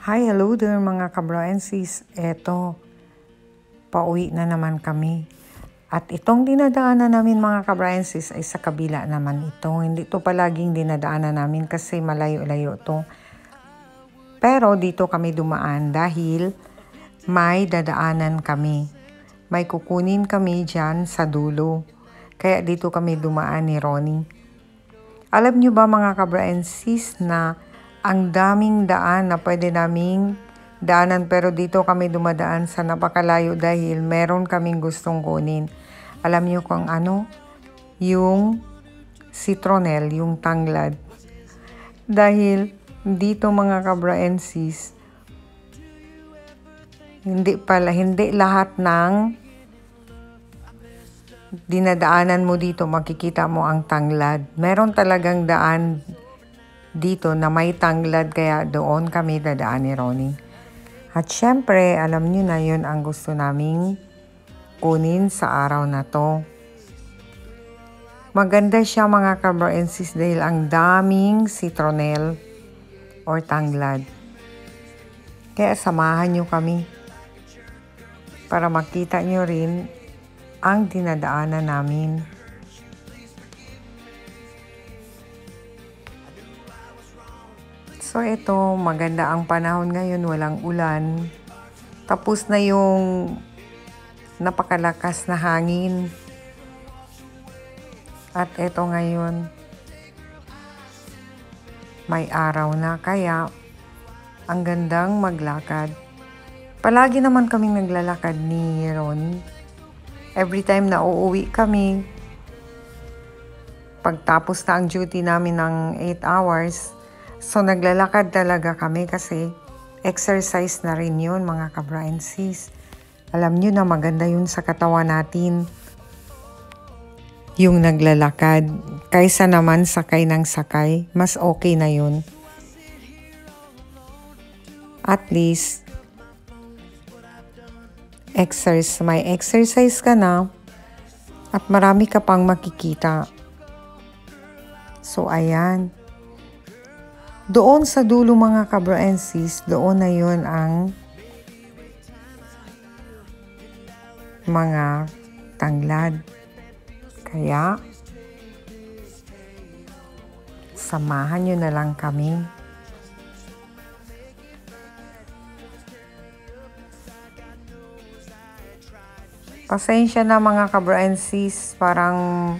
Hi, hello there mga kabro and sis. Eto, pauwi na naman kami. At itong dinadaanan namin mga kabro and sis ay sa kabila naman ito. Hindi ito palaging dinadaanan namin kasi malayo-layo to. Pero dito kami dumaan dahil may dadaanan kami. May kukunin kami dyan sa dulo. Kaya dito kami dumaan ni Ronnie. Alam nyo ba mga kabro and sis na ang daming daan na pwede naming daanan pero dito kami dumadaan sa napakalayo dahil meron kaming gustong kunin. Alam niyo kung ano? Yung citronel, yung tanglad. Dahil dito mga kabra and sis, hindi lahat ng dinadaanan mo dito makikita mo ang tanglad. Meron talagang daan dito na may tanglad kaya doon kami dadaan ni Ronnie. At syempre, alam niyo na yun ang gusto naming kunin sa araw na to. Maganda siya mga kabro and sis dahil ang daming citronel or tanglad. Kaya samahan niyo kami para makita niyo rin ang dinadaanan namin. So ito, maganda ang panahon ngayon, walang ulan. Tapos na yung napakalakas na hangin. At ito ngayon, may araw na kaya ang gandang maglakad. Palagi naman kaming naglalakad ni Ronnie. Every time na uuwi kami, pagtapos na ang duty namin ng 8 hours, so naglalakad talaga kami kasi exercise na rin yun mga kabra and sis. Alam nyo na maganda yun sa katawan natin. Yung naglalakad. Kaysa naman sakay ng sakay, mas okay na yun. At least, may exercise ka na at marami ka pang makikita. So ayan. Doon sa dulo mga kabro and sis, doon na yun ang mga tanglad. Kaya, samahan nyo na lang kami. Pasensya na mga kabro and sis, parang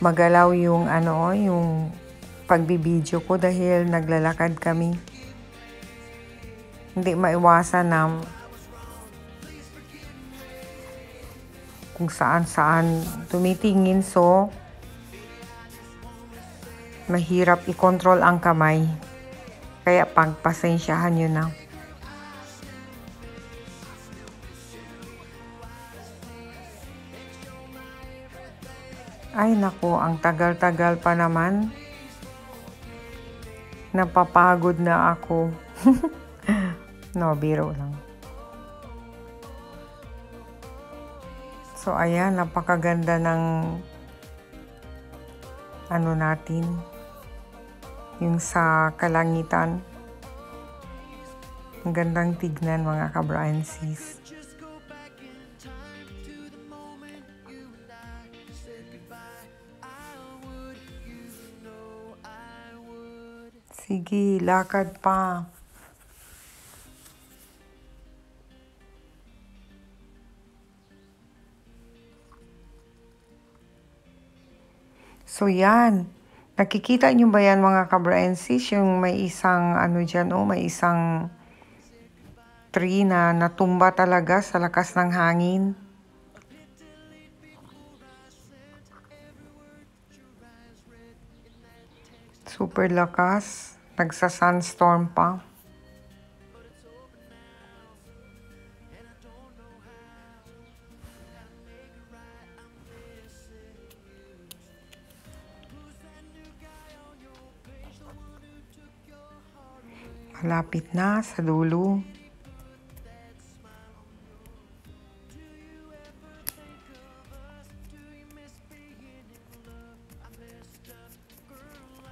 magalaw yung yung pagbibideo ko dahil naglalakad kami. Hindi maiwasan na kung saan-saan tumitingin, so mahirap i-control ang kamay. Kaya pagpasensyahan nyo na. Ay nako, ang tagal-tagal pa naman. Napapagod na ako. No, biro lang. So ayan, napakaganda ng natin. Yung sa kalangitan. Ang gandang tignan mga kabra and sis. Sige, lakad pa. So yan. Nakikita nyo ba yan mga kabra and sis? Yung may isang dyan, may isang tree na natumba talaga sa lakas ng hangin. Super lakas. Nagsa-sunstorm pa. Malapit na sa dulo.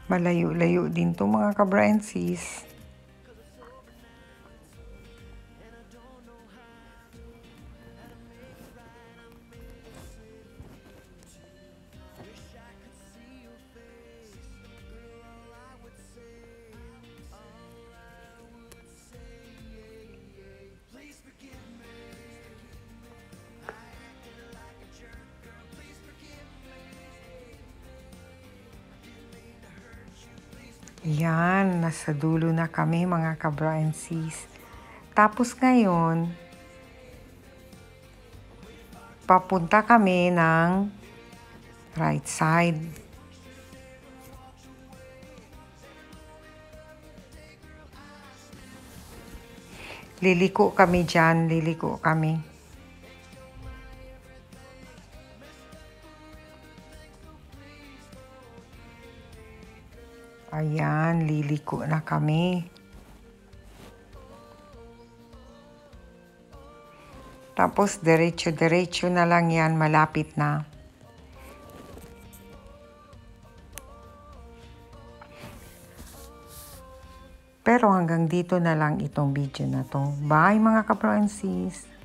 Malayo-layo din to mga kabra and sis. Yan, nasa dulo na kami mga kabro and sis. Tapos ngayon, papunta kami ng right side. Liliko kami dyan, liliko kami. Ayan, liliko na kami. Tapos diretso-diretso na lang yan, malapit na. Pero hanggang dito na lang itong video na to. Bye mga ka-Pro and sis!